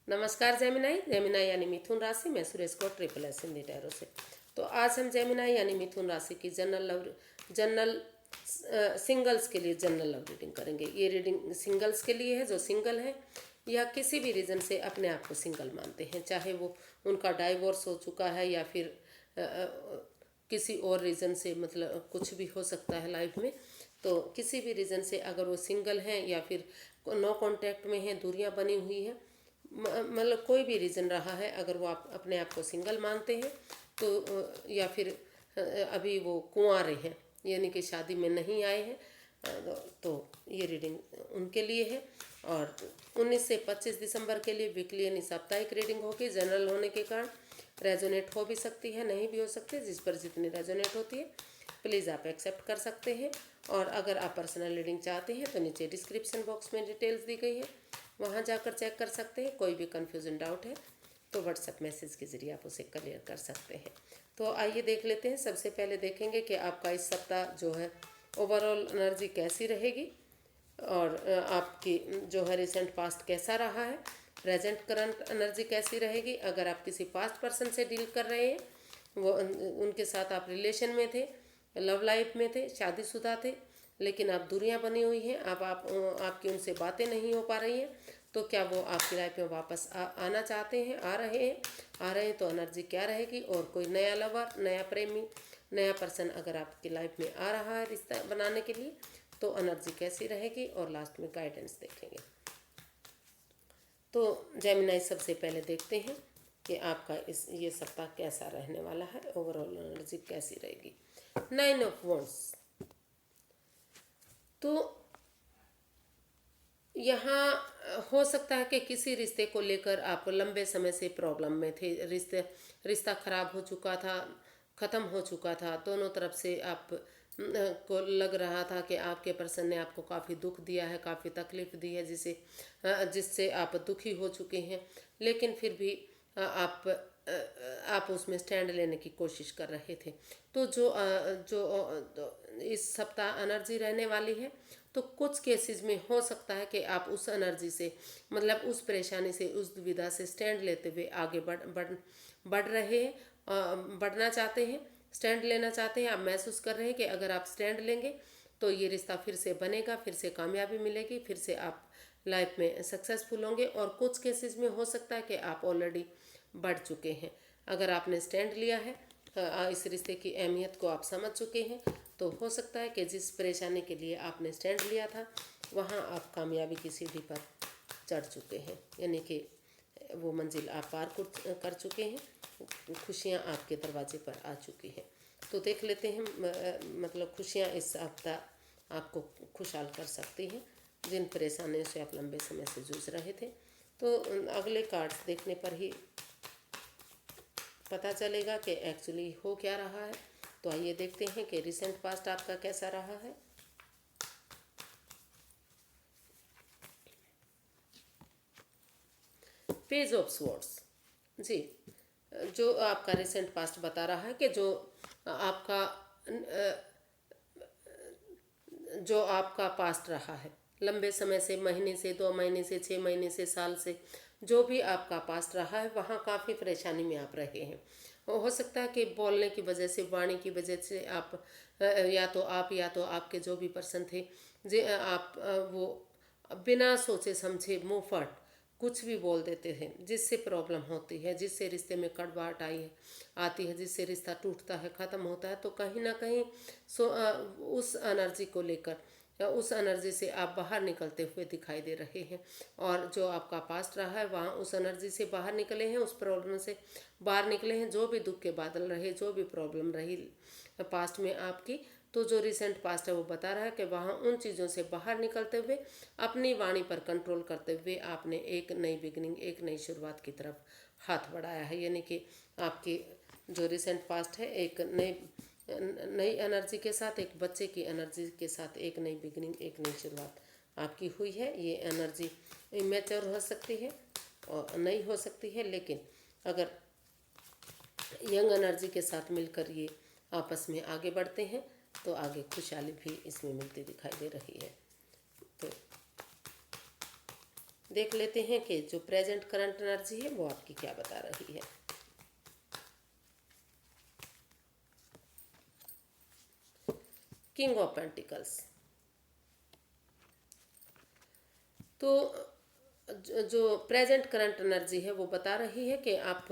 नमस्कार Gemini. Gemini यानी मिथुन राशि में सुरेश को ट्रिपल एस हिंदी टैरो से। तो आज हम जेमिनाई यानी मिथुन राशि की जनरल सिंगल्स के लिए जनरल लव रीडिंग करेंगे। ये रीडिंग सिंगल्स के लिए है जो सिंगल है या किसी भी रीज़न से अपने आप को सिंगल मानते हैं, चाहे वो उनका डाइवोर्स हो चुका है या फिर किसी और रीज़न से, मतलब कुछ भी हो सकता है लाइफ में। तो किसी भी रीज़न से अगर वो सिंगल हैं या फिर नो कांटेक्ट में हैं, दूरियां बनी हुई हैं, मतलब कोई भी रीज़न रहा है, अगर वो आप अपने आप को सिंगल मानते हैं तो या फिर अभी वो कुंवारे हैं यानी कि शादी में नहीं आए हैं, तो ये रीडिंग उनके लिए है। और 19 से 25 दिसंबर के लिए वीकली यानी साप्ताहिक रीडिंग होगी। जनरल होने के कारण रेजोनेट हो भी सकती है, नहीं भी हो सकती है। जिस पर जितनी रेजोनेट होती है प्लीज़ आप एक्सेप्ट कर सकते हैं। और अगर आप पर्सनल रीडिंग चाहते हैं तो नीचे डिस्क्रिप्शन बॉक्स में डिटेल्स दी गई है, वहाँ जाकर चेक कर सकते हैं। कोई भी कन्फ्यूजन डाउट है तो व्हाट्सएप मैसेज के ज़रिए आप उसे क्लियर कर सकते हैं। तो आइए देख लेते हैं। सबसे पहले देखेंगे कि आपका इस सप्ताह जो है ओवरऑल एनर्जी कैसी रहेगी और आपकी जो है रिसेंट पास्ट कैसा रहा है, प्रेजेंट करंट एनर्जी कैसी रहेगी। अगर आप किसी पास्ट पर्सन से डील कर रहे हैं, वो उनके साथ आप रिलेशन में थे, लव लाइफ में थे, शादीशुदा थे, लेकिन आप दूरियां बनी हुई हैं, अब आपकी उनसे बातें नहीं हो पा रही हैं, तो क्या वो आपकी लाइफ में वापस आना चाहते हैं, आ रहे हैं तो एनर्जी क्या रहेगी। और कोई नया लवर, नया प्रेमी, नया पर्सन अगर आपकी लाइफ में आ रहा है रिश्ता बनाने के लिए तो एनर्जी कैसी रहेगी। और लास्ट में गाइडेंस देखेंगे। तो जेमिनाई सबसे पहले देखते हैं कि आपका ये सप्ताह कैसा रहने वाला है, ओवरऑल एनर्जी कैसी रहेगी। 9 ऑफ वॉन्ड्स। तो यहाँ हो सकता है कि किसी रिश्ते को लेकर आप लंबे समय से प्रॉब्लम में थे। रिश्ता खराब हो चुका था, ख़त्म हो चुका था। दोनों तरफ से आप को लग रहा था कि आपके पर्सन ने आपको काफ़ी दुख दिया है, काफ़ी तकलीफ दी है, जिससे आप दुखी हो चुके हैं। लेकिन फिर भी आप उसमें स्टैंड लेने की कोशिश कर रहे थे। तो इस सप्ताह एनर्जी रहने वाली है। तो कुछ केसेस में हो सकता है कि आप उस एनर्जी से, मतलब उस परेशानी से, उस दुविधा से स्टैंड लेते हुए आगे बढ़ रहे हैं, बढ़ना चाहते हैं, स्टैंड लेना चाहते हैं। आप महसूस कर रहे हैं कि अगर आप स्टैंड लेंगे तो ये रिश्ता फिर से बनेगा, फिर से कामयाबी मिलेगी, फिर से आप लाइफ में सक्सेसफुल होंगे। और कुछ केसेस में हो सकता है कि आप ऑलरेडी बढ़ चुके हैं। अगर आपने स्टैंड लिया है, इस रिश्ते की अहमियत को आप समझ चुके हैं, तो हो सकता है कि जिस परेशानी के लिए आपने स्टैंड लिया था वहाँ आप कामयाबी की सीढ़ी पर चढ़ चुके हैं, यानी कि वो मंजिल आप पार कर चुके हैं, खुशियाँ आपके दरवाजे पर आ चुकी हैं। तो देख लेते हैं, मतलब खुशियाँ इस हफ्ता आपको खुशहाल कर सकती हैं जिन परेशानियों से आप लंबे समय से जूझ रहे थे। तो अगले कार्ड्स देखने पर ही पता चलेगा कि एक्चुअली हो क्या रहा है। तो आइए देखते हैं कि रिसेंट पास्ट आपका कैसा रहा है। Page of swords. जी, जो आपका रिसेंट पास्ट बता रहा है कि जो आपका पास्ट रहा है लंबे समय से, महीने से, 2 महीने से, 6 महीने से, साल से, जो भी आपका पास्ट रहा है वहाँ काफ़ी परेशानी में आप रहे हैं। हो सकता है कि बोलने की वजह से, वाणी की वजह से आप या तो आपके जो भी पर्सन थे, आप वो बिना सोचे समझे मुंहफट कुछ भी बोल देते थे, जिससे प्रॉब्लम होती है, जिससे रिश्ते में कड़वाहट आती है, जिससे रिश्ता टूटता है, ख़त्म होता है। तो कहीं ना कहीं उस एनर्जी को लेकर, उस एनर्जी से आप बाहर निकलते हुए दिखाई दे रहे हैं। और जो आपका पास्ट रहा है वहाँ उस एनर्जी से बाहर निकले हैं, उस प्रॉब्लम से बाहर निकले हैं। जो भी दुख के बादल रहे, जो भी प्रॉब्लम रही पास्ट में आपकी, तो जो रिसेंट पास्ट है वो बता रहा है कि वहाँ उन चीज़ों से बाहर निकलते हुए, अपनी वाणी पर कंट्रोल करते हुए आपने एक नई बिगनिंग, एक नई शुरुआत की तरफ हाथ बढ़ाया है। यानी कि आपकी जो रिसेंट पास्ट है एक नई एनर्जी के साथ, एक बच्चे की एनर्जी के साथ एक नई बिगनिंग, एक नई शुरुआत आपकी हुई है। ये एनर्जी इमेच्योर हो सकती है और नहीं हो सकती है, लेकिन अगर यंग एनर्जी के साथ मिलकर ये आपस में आगे बढ़ते हैं तो आगे खुशहाली भी इसमें मिलती दिखाई दे रही है। तो देख लेते हैं कि जो प्रेजेंट करंट एनर्जी है वो आपकी क्या बता रही है। King of pentacles. तो जो प्रेजेंट करंट एनर्जी है वो बता रही है कि आप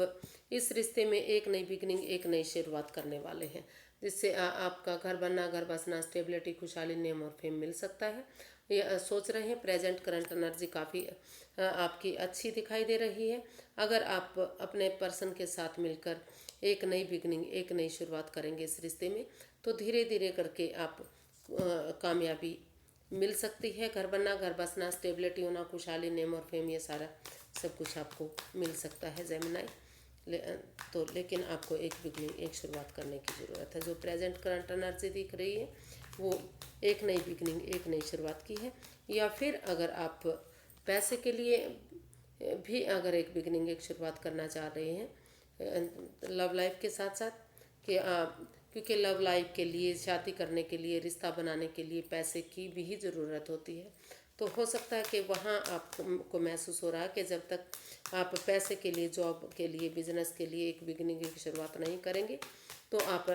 इस रिश्ते में एक नई बिगनिंग, एक नई शुरुआत करने वाले हैं, जिससे आपका घर बनना, घर बसना, स्टेबिलिटी, खुशहाली, नेम और फेम मिल सकता है। ये सोच रहे हैं प्रेजेंट करंट एनर्जी काफ़ी आपकी अच्छी दिखाई दे रही है। अगर आप अपने पर्सन के साथ मिलकर एक नई बिगनिंग, एक नई शुरुआत करेंगे इस रिश्ते में, तो धीरे धीरे करके आप कामयाबी मिल सकती है। घर बनना, घर बसना, स्टेबिलिटी होना, खुशहाली, नेम और फेम, ये सारा सब कुछ आपको मिल सकता है जेमिनाई। लेकिन आपको एक बिगनिंग, एक शुरुआत करने की ज़रूरत है। जो प्रेजेंट करंट एनर्जी दिख रही है वो एक नई बिगनिंग, एक नई शुरुआत की है। या फिर अगर आप पैसे के लिए भी अगर एक बिगनिंग, एक शुरुआत करना चाह रहे हैं लव लाइफ के साथ साथ, कि क्योंकि लव लाइफ के लिए, शादी करने के लिए, रिश्ता बनाने के लिए पैसे की भी ज़रूरत होती है। तो हो सकता है कि वहाँ आपको महसूस हो रहा है कि जब तक आप पैसे के लिए, जॉब के लिए, बिजनेस के लिए एक बिगनिंग की शुरुआत नहीं करेंगे तो आप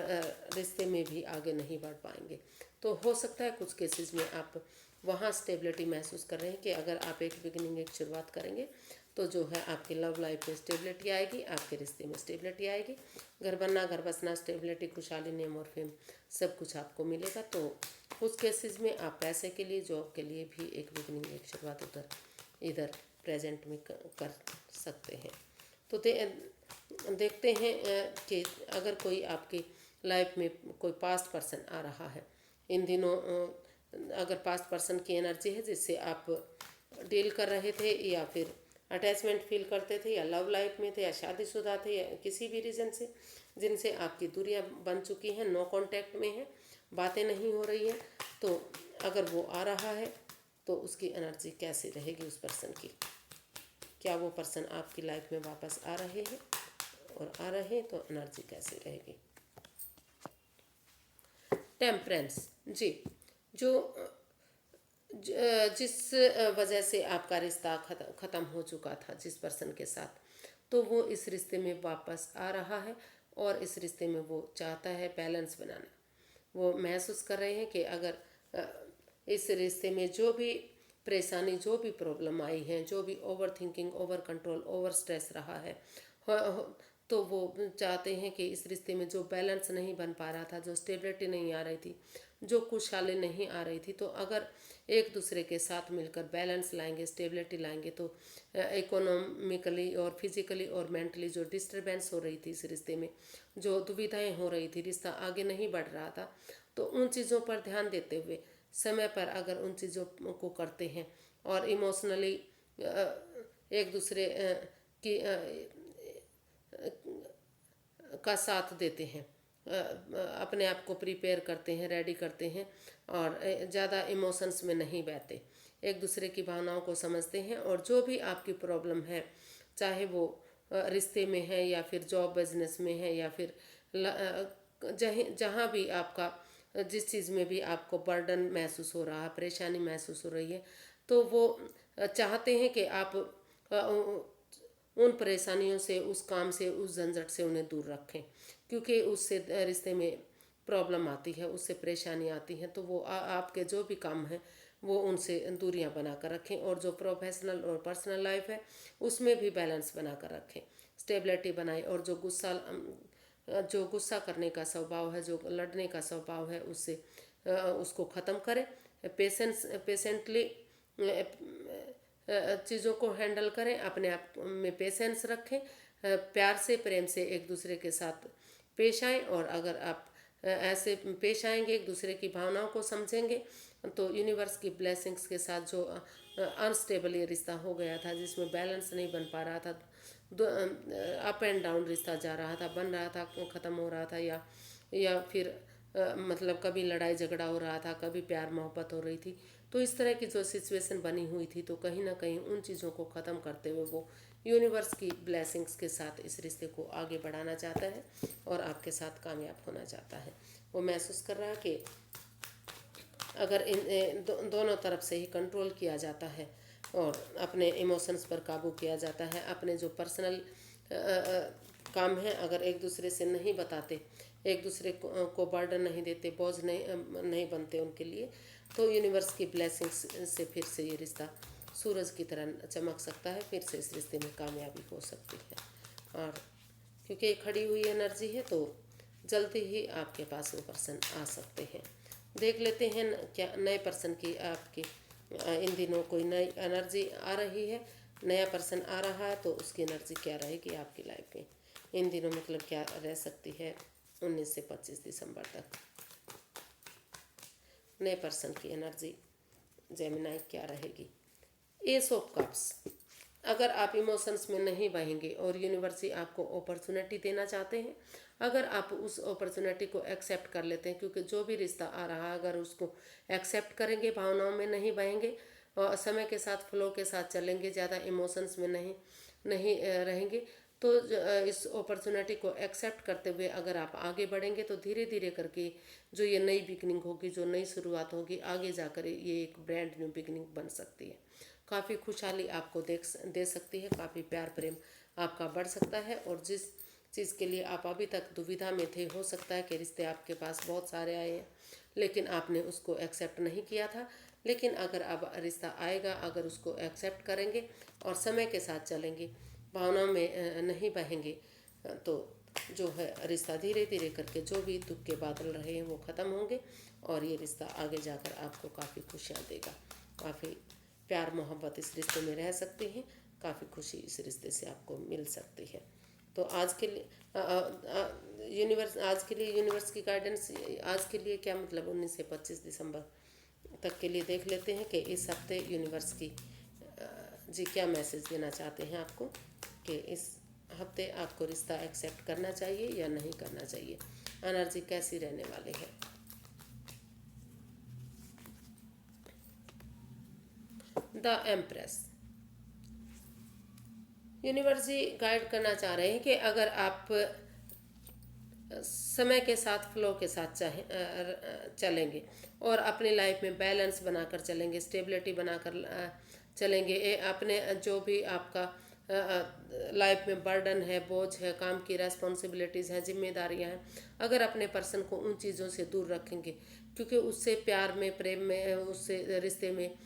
रिश्ते में भी आगे नहीं बढ़ पाएंगे। तो हो सकता है कुछ केसेस में आप वहाँ स्टेबिलिटी महसूस कर रहे हैं कि अगर आप एक बिगनिंग, एक शुरुआत करेंगे तो जो है आपकी लव लाइफ में स्टेबिलिटी आएगी, आपके रिश्ते में स्टेबिलिटी आएगी। घर बनना, घर बसना, स्टेबिलिटी, खुशहाली, नेम और फेम सब कुछ आपको मिलेगा। तो कुछ केसेस में आप पैसे के लिए, जॉब के लिए भी एक बिगनिंग, एक शुरुआत इधर प्रेजेंट में कर सकते हैं। तो देखते हैं कि अगर कोई आपकी लाइफ में कोई पास्ट पर्सन आ रहा है इन दिनों, अगर पास्ट पर्सन की एनर्जी है जिससे आप डील कर रहे थे, या फिर अटैचमेंट फील करते थे, या लव लाइफ में थे, या शादीशुदा थे, या किसी भी रीज़न से जिनसे आपकी दूरियां बन चुकी हैं, नो कांटेक्ट में है, बातें नहीं हो रही हैं, तो अगर वो आ रहा है तो उसकी एनर्जी कैसी रहेगी उस पर्सन की। क्या वो पर्सन आपकी लाइफ में वापस आ रहे हैं, और आ रहे हैं तो एनर्जी कैसी रहेगी। टेम्परेंस जी, जो जिस वजह से आपका रिश्ता ख़त्म हो चुका था जिस पर्सन के साथ, तो वो इस रिश्ते में वापस आ रहा है और इस रिश्ते में वो चाहता है बैलेंस बनाना। वो महसूस कर रहे हैं कि अगर इस रिश्ते में जो भी परेशानी, जो भी प्रॉब्लम आई है, जो भी over thinking, over control, over stress रहा है, तो वो चाहते हैं कि इस रिश्ते में जो बैलेंस नहीं बन पा रहा था, जो स्टेबिलिटी नहीं आ रही थी, जो खुशहाली नहीं आ रही थी, तो अगर एक दूसरे के साथ मिलकर बैलेंस लाएंगे, स्टेबिलिटी लाएंगे, तो इकोनॉमिकली और फिजिकली और मेंटली जो डिस्टरबेंस हो रही थी इस रिश्ते में, जो दुविधाएं हो रही थी, रिश्ता आगे नहीं बढ़ रहा था, तो उन चीज़ों पर ध्यान देते हुए समय पर अगर उन चीज़ों को करते हैं और इमोशनली एक दूसरे की का साथ देते हैं, अपने आप को प्रिपेयर करते हैं, रेडी करते हैं, और ज़्यादा इमोशंस में नहीं बहते, एक दूसरे की भावनाओं को समझते हैं, और जो भी आपकी प्रॉब्लम है, चाहे वो रिश्ते में है, या फिर जॉब बिजनेस में है, या फिर जहाँ भी आपका, जिस चीज़ में भी आपको बर्डन महसूस हो रहा है, परेशानी महसूस हो रही है, तो वो चाहते हैं कि आप उन परेशानियों से, उस काम से, उस झंझट से उन्हें दूर रखें, क्योंकि उससे रिश्ते में प्रॉब्लम आती है, उससे परेशानी आती है। तो वो आपके जो भी काम हैं वो उनसे दूरियां बना कर रखें, और जो प्रोफेशनल और पर्सनल लाइफ है उसमें भी बैलेंस बना कर रखें, स्टेबिलिटी बनाएं, और जो गुस्सा करने का स्वभाव है, जो लड़ने का स्वभाव है, उससे उसको ख़त्म करें। पेशेंटली चीज़ों को हैंडल करें, अपने आप में पेशेंस रखें, प्यार से, प्रेम से एक दूसरे के साथ पेश आएँ, और अगर आप ऐसे पेश आएंगे, एक दूसरे की भावनाओं को समझेंगे, तो यूनिवर्स की ब्लेसिंग्स के साथ जो अनस्टेबल ये रिश्ता हो गया था, जिसमें बैलेंस नहीं बन पा रहा था, अप एंड डाउन रिश्ता जा रहा था, बन रहा था, ख़त्म हो रहा था, या फिर मतलब कभी लड़ाई झगड़ा हो रहा था, कभी प्यार मोहब्बत हो रही थी, तो इस तरह की जो सिचुएशन बनी हुई थी, तो कहीं ना कहीं उन चीज़ों को ख़त्म करते हुए वो यूनिवर्स की ब्लेसिंग्स के साथ इस रिश्ते को आगे बढ़ाना चाहता है और आपके साथ कामयाब होना चाहता है। वो महसूस कर रहा है कि अगर इन दोनों तरफ से ही कंट्रोल किया जाता है, और अपने इमोशंस पर काबू किया जाता है। अपने जो पर्सनल काम है अगर एक दूसरे से नहीं बताते, एक दूसरे को बर्डन नहीं देते, बोझ नहीं बनते उनके लिए, तो यूनिवर्स की ब्लेसिंग्स से फिर से ये रिश्ता सूरज की तरह चमक सकता है, फिर से इस रिश्ते में कामयाबी हो सकती है। और क्योंकि ये खड़ी हुई एनर्जी है तो जल्दी ही आपके पास वो पर्सन आ सकते हैं। देख लेते हैं क्या नए पर्सन की आपकी इन दिनों कोई नई एनर्जी आ रही है, नया पर्सन आ रहा है, तो उसकी एनर्जी क्या रहेगी आपकी लाइफ में इन दिनों, मतलब क्या रह सकती है 19 से 25 दिसंबर तक। नए पर्सन की एनर्जी जेमिनाई क्या रहेगी। एस ऑफ कप्स, अगर आप इमोशंस में नहीं बहेंगे और यूनिवर्स आपको अपॉर्चुनिटी देना चाहते हैं, अगर आप उस अपॉर्चुनिटी को एक्सेप्ट कर लेते हैं, क्योंकि जो भी रिश्ता आ रहा है अगर उसको एक्सेप्ट करेंगे, भावनाओं में नहीं बहेंगे और समय के साथ फ्लो के साथ चलेंगे, ज़्यादा इमोशंस में नहीं नहीं रहेंगे, तो इस अपॉर्चुनिटी को एक्सेप्ट करते हुए अगर आप आगे बढ़ेंगे तो धीरे धीरे करके जो ये नई बिगनिंग होगी, जो नई शुरुआत होगी, आगे जाकर ये एक ब्रांड न्यू बिगनिंग बन सकती है। काफ़ी खुशहाली आपको दे सकती है, काफ़ी प्यार प्रेम आपका बढ़ सकता है। और जिस चीज़ के लिए आप अभी तक दुविधा में थे, हो सकता है कि रिश्ते आपके पास बहुत सारे आए हैं लेकिन आपने उसको एक्सेप्ट नहीं किया था, लेकिन अगर अब रिश्ता आएगा, अगर उसको एक्सेप्ट करेंगे और समय के साथ चलेंगे, भावनाओं में नहीं बहेंगे, तो जो है रिश्ता धीरे धीरे करके जो भी दुख के बादल रहे हैं वो ख़त्म होंगे और ये रिश्ता आगे जाकर आपको काफ़ी खुशियाँ देगा। काफ़ी प्यार मोहब्बत इस रिश्ते में रह सकती है, काफ़ी खुशी इस रिश्ते से आपको मिल सकती है। तो आज के लिए यूनिवर्स की गाइडेंस आज के लिए क्या मतलब 19 से 25 दिसंबर तक के लिए देख लेते हैं कि इस हफ्ते यूनिवर्स की जी क्या मैसेज देना चाहते हैं आपको, कि इस हफ्ते आपको रिश्ता एक्सेप्ट करना चाहिए या नहीं करना चाहिए, एनर्जी कैसी रहने वाली है। The empress, universe ji guide करना चाह रहे हैं कि अगर आप समय के साथ फ्लो के साथ चलेंगे और अपनी लाइफ में बैलेंस बनाकर चलेंगे, स्टेबिलिटी बनाकर चलेंगे, अपने जो भी आपका लाइफ में बर्डन है, बोझ है, काम की रेस्पॉन्सिबिलिटीज़ हैं, जिम्मेदारियां हैं, अगर अपने पर्सन को उन चीज़ों से दूर रखेंगे, क्योंकि उससे प्यार में, प्रेम में, उससे रिश्ते में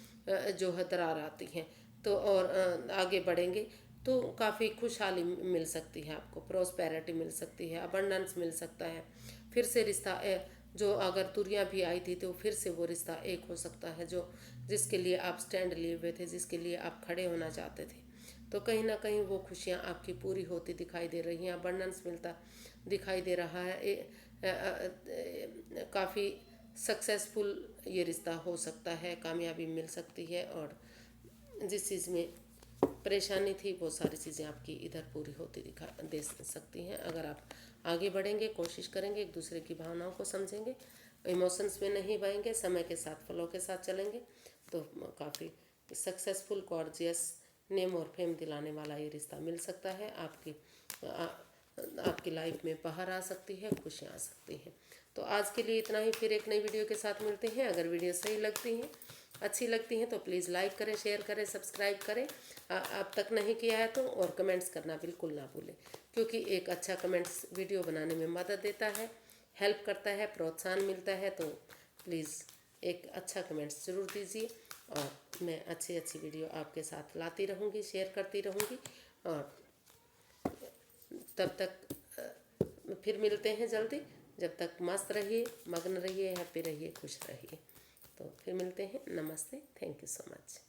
जो है दरार आती हैं, तो और आगे बढ़ेंगे तो काफ़ी खुशहाली मिल सकती है आपको, प्रोस्पेरिटी मिल सकती है, अबंडेंस मिल सकता है, फिर से रिश्ता जो अगर दूरियां भी आई थी तो फिर से वो रिश्ता एक हो सकता है, जो जिसके लिए आप स्टैंड लिए हुए थे, जिसके लिए आप खड़े होना चाहते थे, तो कहीं ना कहीं वो खुशियाँ आपकी पूरी होती दिखाई दे रही हैं, अबंडेंस मिलता दिखाई दे रहा है। काफ़ी सक्सेसफुल ये रिश्ता हो सकता है, कामयाबी मिल सकती है और जिस चीज़ में परेशानी थी वो सारी चीज़ें आपकी इधर पूरी होती दिखा दे सकती हैं, अगर आप आगे बढ़ेंगे, कोशिश करेंगे, एक दूसरे की भावनाओं को समझेंगे, इमोशंस में नहीं बहेंगे, समय के साथ फ्लो के साथ चलेंगे, तो काफ़ी सक्सेसफुल गॉर्जियस नेम और फेम दिलाने वाला ये रिश्ता मिल सकता है। आपकी लाइफ में बाहर आ सकती है, खुशियाँ आ सकती हैं। तो आज के लिए इतना ही, फिर एक नई वीडियो के साथ मिलते हैं। अगर वीडियो सही लगती हैं, अच्छी लगती हैं तो प्लीज़ लाइक करें, शेयर करें, सब्सक्राइब करें अब तक नहीं किया है तो, और कमेंट्स करना बिल्कुल ना भूलें, क्योंकि एक अच्छा कमेंट्स वीडियो बनाने में मदद देता है, हेल्प करता है, प्रोत्साहन मिलता है। तो प्लीज़ एक अच्छा कमेंट्स ज़रूर दीजिए और मैं अच्छी अच्छी वीडियो आपके साथ लाती रहूँगी, शेयर करती रहूँगी। और तब तक फिर मिलते हैं जल्दी, जब तक मस्त रहिए, मग्न रहिए, हैप्पी रहिए, खुश रहिए। तो फिर मिलते हैं। नमस्ते, थैंक यू सो मच।